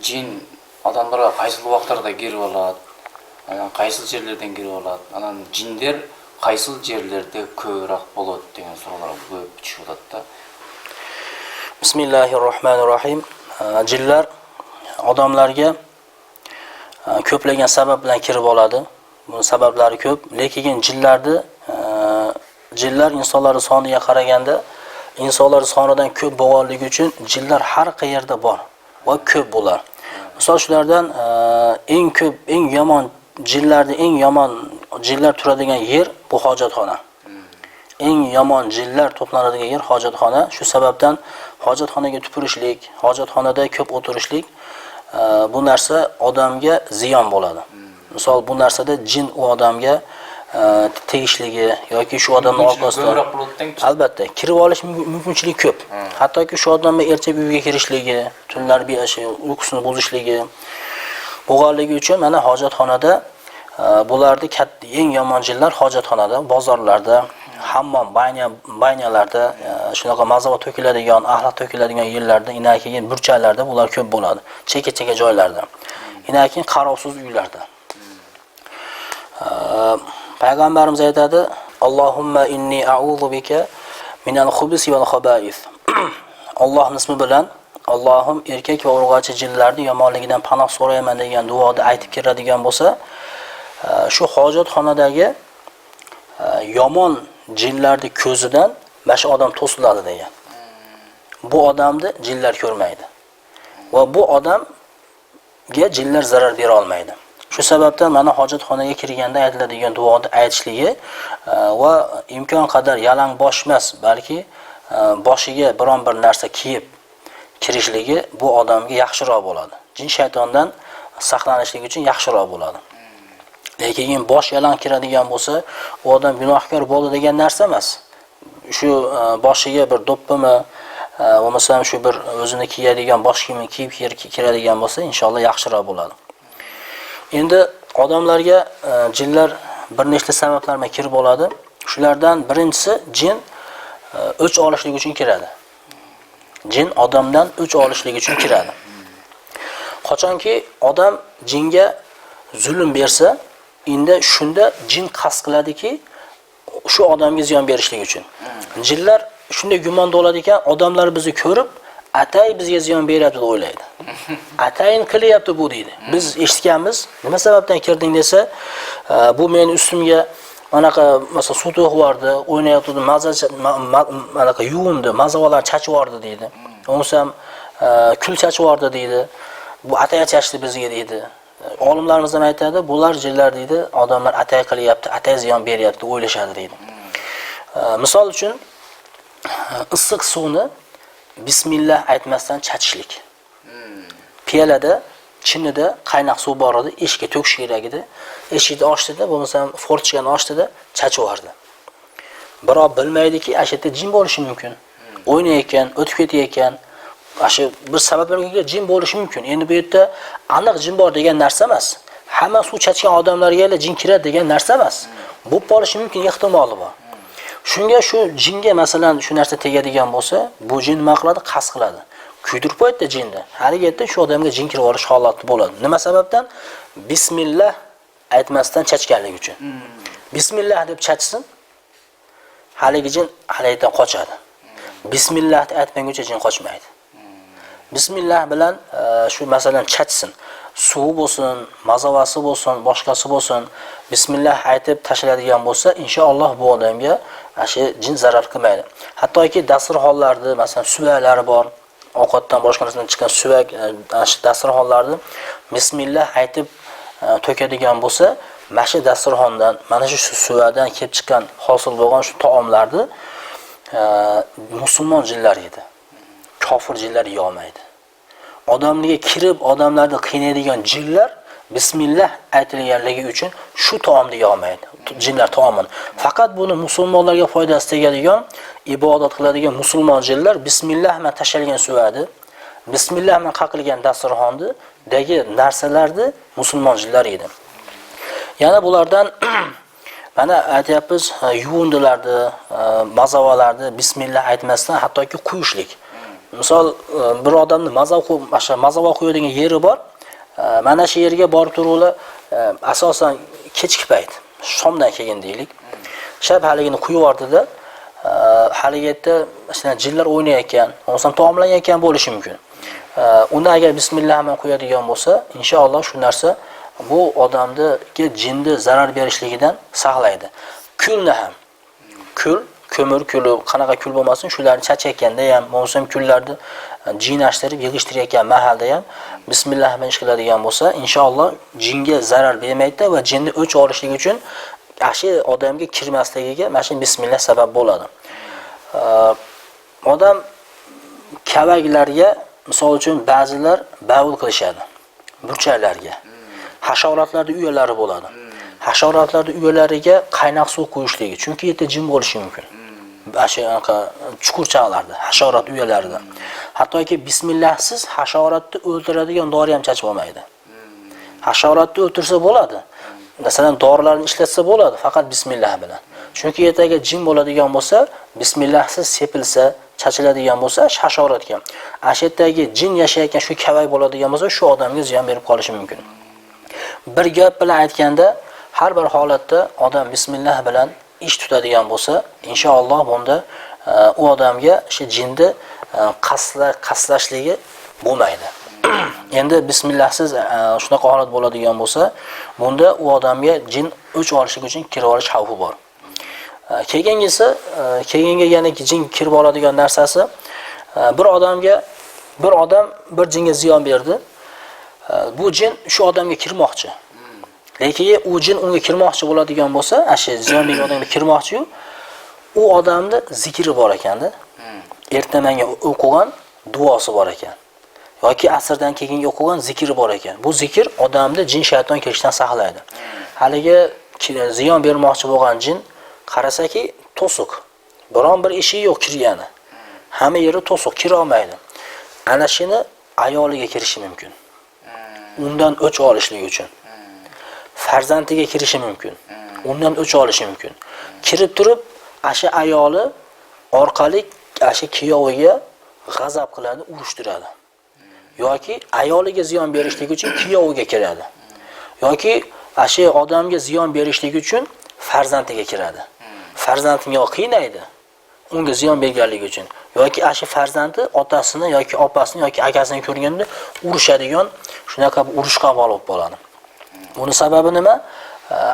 jin odamlarga qaysi vaqtlarda kirib oladi? Qaysi yerlerden kirib oladi? Anan jinler qaysi yerlerde ko'proq bo'ladi degan savollar ko'p tushadi. Bismillahirrohmanirrohim. Jinlar odamlarga ko'plagan sabab bilan kirib oladi. Buning sabablari ko'p, lekin jinlar insonlar soniga qaraganda insonlar sonidan ko'p bo'lganligi uchun jinlar har qayerda bor va ko'p bo'lar. Misol shulardan eng yomon jinlar turadigan yer bu hojatxona. Eng yomon jinlar to'planadigan yer hojatxona. Shu sababdan hojatxonaga tupurishlik, hojatxonada ko'p o'tirishlik bu narsa odamga ziyon bo'ladi. Misol bu narsada jin u odamga tegishligi yoki shu odamning orqasidan albatta kirib olish mumkinchiligi ko'p. Hattoki shu odamning ertaga uyiga kirishligi, tunlar uyqusini buzishligi bo'lganligi uchun mana hojatxonada bularni eng yomon jinlar hojatxonada, bozorlarda, hammom, banyalarda, shunaqa mazava to'kiladigan, axlat to'kiladigan yerlarda, keyin burchaklarda bular ko'p bo'ladi. Chekka joylarda. Keyin qarovsiz uylarda. Payg'ambarimiz aytadi: "Allohumma inni a'udhu bika minal xubisi val xaba'is." Allohning ismi bilan Allohim erkak va urg'ochi jinlarning yomonligidan panoh so'rayman degan duoni aytib kiradigan bo'lsa, shu hojatxonadagi yomon jinlarning ko'zidan mana odam to'siladi degan. Bu odamni jinlar ko'rmaydi va bu odamga jinlar zarar bera olmaydi. Shu sababdan mana hojatxonaga kirganda aytiladigan duoni aytishligi va imkon qadar yalang bosh emas, balki boshiga biron bir narsa kiyib kirishligi bu odamga yaxshiroq bo'ladi. Jin shaytondan saqlanishlik uchun yaxshiroq bo'ladi. Lekin bosh yalang kiradigan bo'lsa, u odam gunohkor bo'ldi degan narsa emas. Shu boshiga bir do'ppimi bo'lmasa shu bir o'zini kiyadigan bosh kiyimini kiyib kiradigan bo'lsa, inshaalloh yaxshiroq bo'ladi. Endi odamlarga jinlar bir nechta sabablar bilan kirib oladi. Shulardan birinchisi jin o'ch olishlik uchun kiradi. Jin odamdan o'ch olishlik uchun kiradi. Qachonki odam jinga zulm bersa, endi shunda jin qasd qiladiki, shu odamga ziyon berishlik uchun. Jinlar shunday gumonda bo'ladi ekan, odamlar bizni ko'rib, atay bizga ziyon beryapti deb o'ylaydi. Atayin qilyapti bu deydi. Biz eshitganmiz, nima sababdan kirding desa, bu meni ustimga manaqa masalan suv to'g'vardi, o'ynayotdi, manaqa yuvindi, mazavalar chachvordi deydi. O'nsam kul chachvordi deydi. Bu atay chachdi bizga deydi. Olimlarimiz ham aytadi, bular jinlar deydi, odamlar atay qilyapti, atay ziyon beryapti deb o'ylashadi deydi. Misol uchun issiq suvni bismillah aytmasdan chachishlik. Piyalada, chinida qaynoq suv bor edi, eshikka to'kish kerak edi. Eshikni ochdida, bo'lmasam forchkani ochdida chachivardi. Biroq bilmaydiki, ashada jin bo'lishi mumkin. O'ynayotgan, o'tib ketayotgan, shu bir sabablarga ko'ra jin bo'lishi mumkin. Endi bu yerda aniq jin bor degan narsa emas. Hamma suv chachgan odamlarga jin kiradi degan narsa emas. Bu bo'lishi mumkin, ehtimoli bor. Shunga shu jinga masalan shu narsa tegadigan bo'lsa, bu jin nima qiladi? Qasd qiladi. Kuydirib qo'yadi jinni. Harakatda shu odamga jin kirib olish holati bo'ladi. Nima sababdan? Bismillah aytmasdan chachganligi uchun. Bismillah deb chachsin, haligi jin halaydan qochadi. Bismillah aytmaguncha jin qochmaydi. Bismillah bilan shu masalan chachsin. Suv bo'lsin, mazavasi bo'lsin, boshqasi bo'lsin, bismillah aytib tashladigan bo'lsa, inshaalloh bu odamga shu jin zarar qilmaydi. Hattoki dasturxonlarda masalan suvaklari bor, ovqatdan boshqa narsadan chiqqan suvak, dasturxonlarni bismillah aytib to'kadigan bo'lsa, mana shu dasturxondan, mana shu suvadan kelib chiqqan hosil bo'lgan shu taomlarni musulmon jinlar edi. Kofir jinlar yo'maydi. Odamlarga kirib odamlarni qiynaydigan jinlar bismillah aytilganligi uchun shu taomni yo'maydi. Jinlar taomini. Faqat buni musulmonlarga foydasi tegadigan, ibodat qiladigan musulmon jinlar bismillah bilan tashalgan suvadi, bismillah bilan qaqilgan dasturxonni dagi narsalarni musulmon jinlar edi. Yana bulardan mana aytyapmiz, yuvindilarni, mazavalarni bismillah aytmasdan hattoki quyishlik. misol bir odamni mazava qo'yadigan yeri bor. Mana shu yerga borib turuvlar asosan kechki payt, shomdan keyin deylik. Shab haligini quyib yubordida, haligi yerda jinlar o'ynayotgan, o'zim taomlanayotgan bo'lishi mumkin. Uni agar bismillah bilan qo'yadigan bo'lsa, inshaalloh shu narsa bu odamga jinni zarar berishligidan saqlaydi. Kulni ham. Ko'mir kuli, qanaqa kul bo'lmasin, shularni chachayotganda ham, mavsum kullarni jinashtirib, yig'ishtirayotgan mahalda ham bismillah bilan ish qiladigan bo'lsa, inshaalloh jinga zarar bermaydi va jinni o'ch olishligi uchun yaxshi odamga kirmasligiga mana shu bismillah sabab bo'ladi. Odam kavaklarga, misol uchun ba'zilar bavul qilishadi. Burchaklarga. Hasharotlarning uyalari bo'ladi. Hasharotlarning uyalariga qaynoq suv quyishligi, chunki yerda jin bo'lishi mumkin. Ashyoqa chuqurchalarda, hasharot uyalarida. Hattoki bismillahsiz hasharotni o'ldiradigan dori ham chachib olmaydi. Hasharotni o'ldirsa bo'ladi. Masalan, dorilarni ishlatsa bo'ladi, faqat bismillah bilan. Chunki yertaga jin bo'ladigan bo'lsa, bismillahsiz sepilsa, chachiladigan bo'lsa, hasharotga. Ashiyatdagi jin yashayotgan shu kavay bo'ladigan bo'lsa, shu odamga ziyon berib qolishi mumkin. Bir gap bilan aytganda, har bir holatda odam bismillah bilan ish tutadigan bo'lsa, inshaalloh bunda u odamga shu jinni qaslashligi bo'lmaydi. Endi bismillahsiz shunaqa holat bo'ladigan bo'lsa, bunda u odamga jin o'ch olishligi uchun kirib olish xavfi bor. Keyingi yana jin kirib oladigan narsasi, bir odam bir jinga ziyon berdi. Bu jin shu odamga kirmoqchi. Lekin u jin unga kirmoqchi bo'ladigan bo'lsa, shu ziyon bergan odamga kirmoqchi-yu, u odamda zikri bor ekanda. Ertamanga o'qigan duosi bor ekan. Yoki asrdan keyin o'qigan zikri bor ekan. Bu zikr odamni jin shayton kirishdan saqlaydi. Haligi ziyon bermoqchi bo'lgan jin qarasaki to'siq. Biron bir ishi yo'q kirgani. Hamma yeri to'siq, kira olmaydi. Ana shuni ayoliga kirishi mumkin. Undan o'ch olishlik uchun. Farzandiga kirishi mumkin. Undan o'ch olishi mumkin. Kirib turib, asha ayoli orqali asha kuyoviga g'azab qiladi, urushtiradi. Yoki ayoliga ziyon berishlik uchun kuyoviga kiradi. Yoki asha odamga ziyon berishlik uchun farzandiga kiradi. Farzandini qiynaydi, unga ziyon berganligi uchun. Yoki asha farzandi otasini yoki opasini yoki akasini ko'rganda urushadigan shunaqa urushqa olib bo'ladi. Buni sababi nima?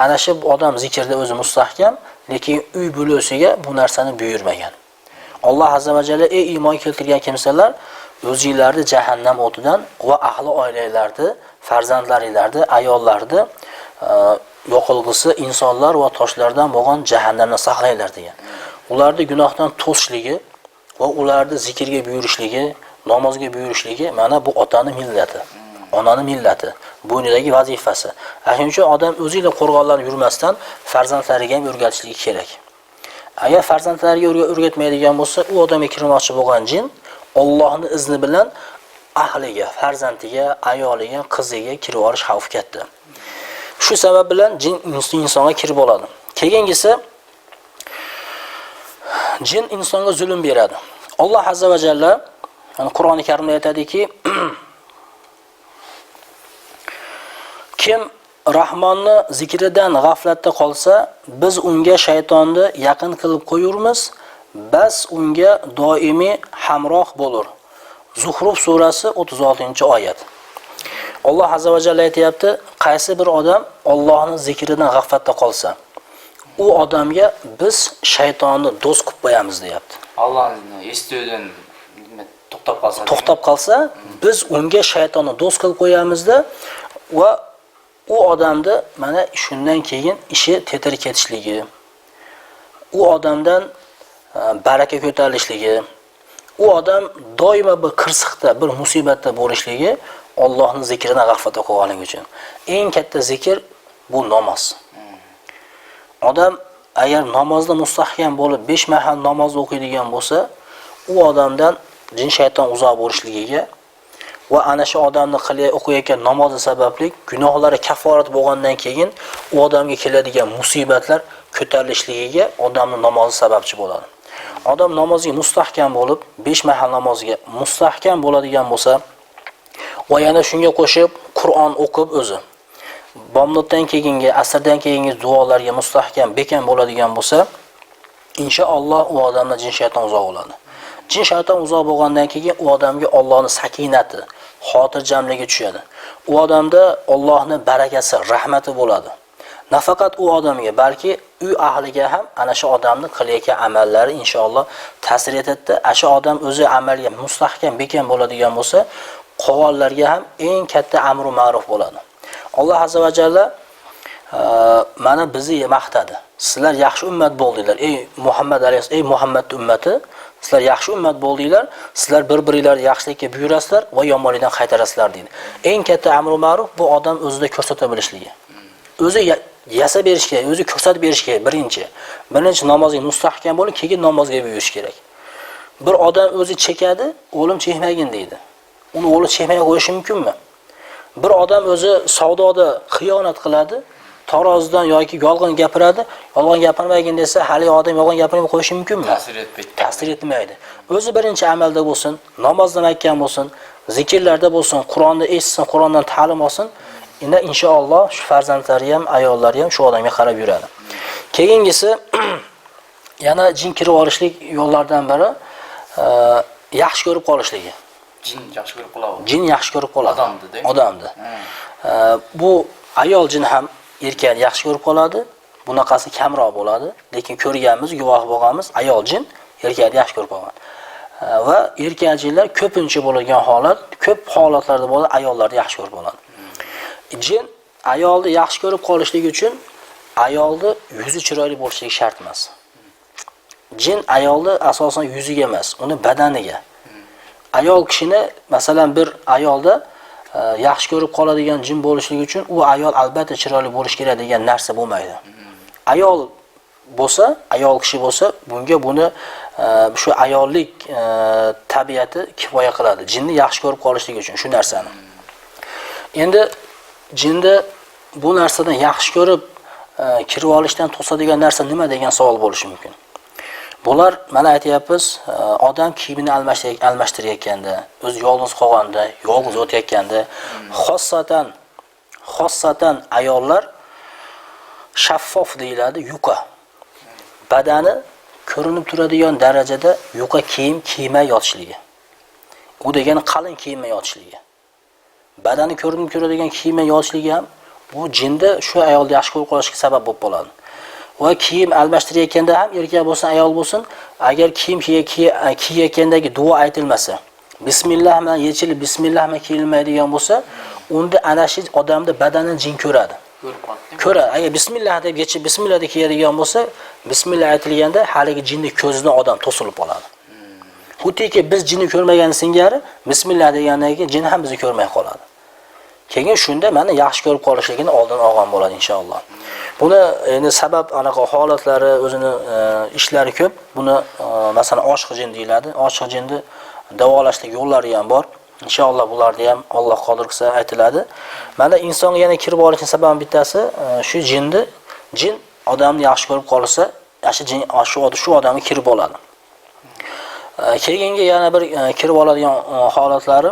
Ana shu odam zikrda o'zi mustahkam, lekin uy bo'losiga bu narsani buyurmagan. Alloh azza va jalla ey iymon keltirgan kimsalar, o'zingizlarni jahannam o'tidan va ahli oilalarni, farzandlaringlarni, ayollarni yo'qolg'isi insonlar va toshlardan bo'lgan jahannamdan saqlanglar degan. Ularni gunohdan to'sishligi va ularni zikrga buyurishligi, namozga buyurishligi mana bu otaning millati, onaning millati, bo'ynidagi vazifasi. Shuning uchun odam o'ziga qo'rg'onlarni yurmasdan farzandlariga ham o'rgatishligi kerak. Agar farzandlariga o'rgatmaydigan bo'lsa, u odamga kirmoqchi bo'lgan jin Allohning izni bilan ahliga, farzandiga, ayoliga, qiziga kirib olish xavfi katta. Shu sabab bilan jin insonga kirib oladi. Keyingisi jin insonga zulm beradi. Alloh azza va jalla Qur'oni Karimda aytadiki, kim Rahmonni zikridan g'aflatda qolsa, biz unga shaytonni yaqin qilib qo'yurmiz, bas unga doimiy hamroh bo'lur. Zuhruf surasi 36-oyat. Alloh azza va jalla aytayapti, qaysi bir odam Allohning zikridan g'aflatda qolsa, u odamga biz shaytonni do'st qilib qo'yamiz, deyapti. Allohni eshituvdan to'xtab qolsa, biz unga shaytonni do'st qilib qo'yamizda va u odamda mana shundan keyin ishi tetir ketishligi, u odamdan baraka ko'tarilishligi, u odam doimo bir qirsiqda, bir musibatda bo'lishligi Allohning zikridan g'aflatda qolganligi uchun. Eng katta zikr bu namoz. Odam agar namozda mustahkam bo'lib 5 mahal namoz o'qiydigan bo'lsa, u odamdan jin shayton uzoq bo'lishligiga va ana shu odamni o'qiyotgan namozi sababli gunohlari kaforat bo'lgandan keyin u odamga keladigan musibatlar ko'tarilishligiga odamning namozi sababchi bo'ladi. Odam namozga mustahkam bo'lib, 5 mahal namozga mustahkam bo'ladigan bo'lsa, va yana shunga qo'shib Qur'on o'qib o'zi bomdoddan keyingi, asrdan keyingi duolarga mustahkam bekam bo'ladigan bo'lsa, inshaalloh u odamdan jin shayton uzoq bo'ladi. Jin shayton uzoq bo'lgandan keyin u odamga Allohning sakinati, xotirjamligi tushadi. U odamda Allohning barakasi, rahmati bo'ladi. Nafaqat u odamga, balki uy ahliga ham ana shu odamning qilayotgan amallari inshaalloh ta'sir etadi. O'sha odam o'zi amalga mustahkam bekam bo'ladigan bo'lsa, qolganlarga ham eng katta amru ma'ruf bo'ladi. Alloh azza va jalla mana bizni maqtadi. Sizlar yaxshi ummat bo'ldinglar. Ey Muhammad alayhisalom, ey Muhammad ummati, sizlar yaxshi ummat bo'ldinglar. Sizlar bir-birlaringizni yaxshilikka buyurasizlar va yomonlikdan qaytarasizlar deydi. Eng katta amru ma'ruf bu odam o'zida ko'rsata bilishligi. O'zi yasa berish kerak, o'zi ko'rsatib berish kerak birinchi. Birinchi namozga mustahkam bo'lib, keyin namozga buyurish kerak. Bir odam o'zi chekadi, o'lim chekmagin deydi. Uni o'li chekmay qo'yish mumkinmi? Bir odam o'zi savdoda xiyonat qiladi, tarozidan yoki yolg'on gapiradi, yolg'on gapirmagin desa, hali odam yolg'on gapirmay qo'yishi mumkinmi? Ta'sir etmaydi. O'zi birinchi amalda bo'lsin, namozdan aytgan bo'lsin, zikrlarda bo'lsin, Qur'onni eshitsin, Qur'ondan ta'lim olsin. Endi inshaalloh shu farzandlari ham, ayollari ham shu odamga qarab yuradi. Keyingisi yana jin kirib olishlik yo'llaridan biri yaxshi ko'rib qolishligi. Jin yaxshi ko'rib qoladi. Jin yaxshi ko'rib qoladi. Odamni. Bu ayol jin ham erkakni yaxshi ko'rib qoladi. Bunaqasi kamroq bo'ladi, lekin ko'rganimiz, guvoh bo'lganimiz ayol jin erkakni yaxshi ko'rib qolgan. Va erkak jinlar ko'pincha bo'lgan holat, ko'p holatlarda bo'ladi, ayollarni yaxshi ko'rib qoladi. Jin ayolni yaxshi ko'rib qolishligi uchun ayolni yuzi chiroyli bo'lishligi shart emas. Jin ayolni asosan yuziga emas, uni badaniga. Ayol kishini, masalan, bir ayolda yaxshi ko'rib qoladigan jin bo'lishligi uchun u ayol albatta chiroyli bo'lish kerak degan narsa bo'lmaydi. Ayol bo'lsa, ayol kishi bo'lsa, buni shu ayollik tabiati kifoya qiladi. Jinni yaxshi ko'rib qolishligi uchun shu narsani. Endi jinni bu narsadan yaxshi ko'rib kirib olishdan to'sadigan narsa nima degan savol bo'lishi mumkin. Bular mana aytayapmiz, odam kiyimini almashtirayotganda, o'zi yolg'iz qolganda, yolg'iz o'tayotganda, xossatan ayollar shaffof deyiladi, yuqa. Badani ko'rinib turadigan darajada yuqa kiyim kiymay yotishligi. U degani qalin kiymay yotishligi. Badani ko'rinib turadigan kiymay yotishligi ham bu jinda shu ayolni yaxshi ko'rib qolishiga sabab bo'lib qoladi. Va kiyim almashtirayotganda ham erkak bo'lsin, ayol bo'lsin, agar kiyim kiyayotgandagi duo aytilmasa, bismillah bilan yechilib, bismillah bilan kiyilmaydigan bo'lsa, unda ana shu odamning badanini jin ko'radi. Ko'radi. Agar bismillah deb yechib, bismillah deb kiyadigan bo'lsa, bismillah aytilganda haligi jinning ko'zidan odam to'silib qoladi. Xuddiki biz jinni ko'rmagan singari, bismillah degandan keyin jin ham bizni ko'rmay qoladi. Keyin shunda mana yaxshi ko'rib qolishligini oldin olgan bo'ladi inshaalloh. Buni endi sabab anaqa holatlari, o'zini ishlari ko'p. Buni masalan oshiq jin deyiladi. Oshiq jinni davolashlik yo'llari ham bor. Inshaalloh bularni ham Alloh qodir qilsa aytiladi. Mana insonga yana kirib olishning sababi bittasi shu jinni, jin odamni yaxshi ko'rib qolsa, shu odamga kirib oladi. Keyingi yana bir kirib oladigan holatlari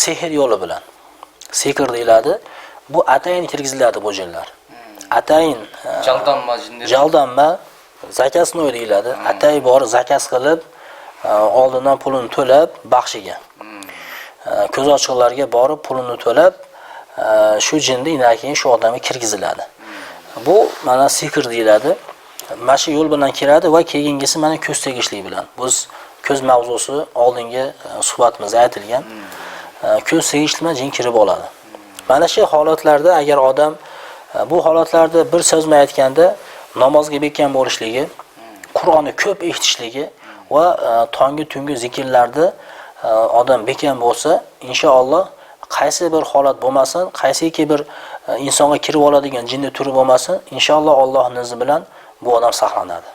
sehr yo'li bilan. Sehr deyiladi. Bu atayin kirgiziladi bu jinlar. Atayin jaldanma zakasni deyiladi. Atay bor zakas qilib, oldindan pulini to'lab baxshiga. Ko'z ochiqlarga borib pulini to'lab, shu jinni keyin shu odamga kirgiziladi. Bu mana sehr deyiladi. Mana shu yo'l bilan kiradi va keyingisi mana ko'z tegishlik bilan. Biz ko'z mavzusi oldingi suhbatimizda aytilgan. Ko'z tegishlik bilan jin kirib oladi. Mana shu holatlarda agar odam bu holatlarda bir so'z bilan aytganda namozga bekam bo'lishligi, Qur'onni ko'p eshitishligi va tongi tungi zikrlarda odam bekam bo'lsa, inshaalloh qaysi bir holat bo'lmasin, qaysiki bir insonga kirib oladigan jinni turi bo'lmasin, inshaalloh Allohning izni bilan bu odam saqlanadi.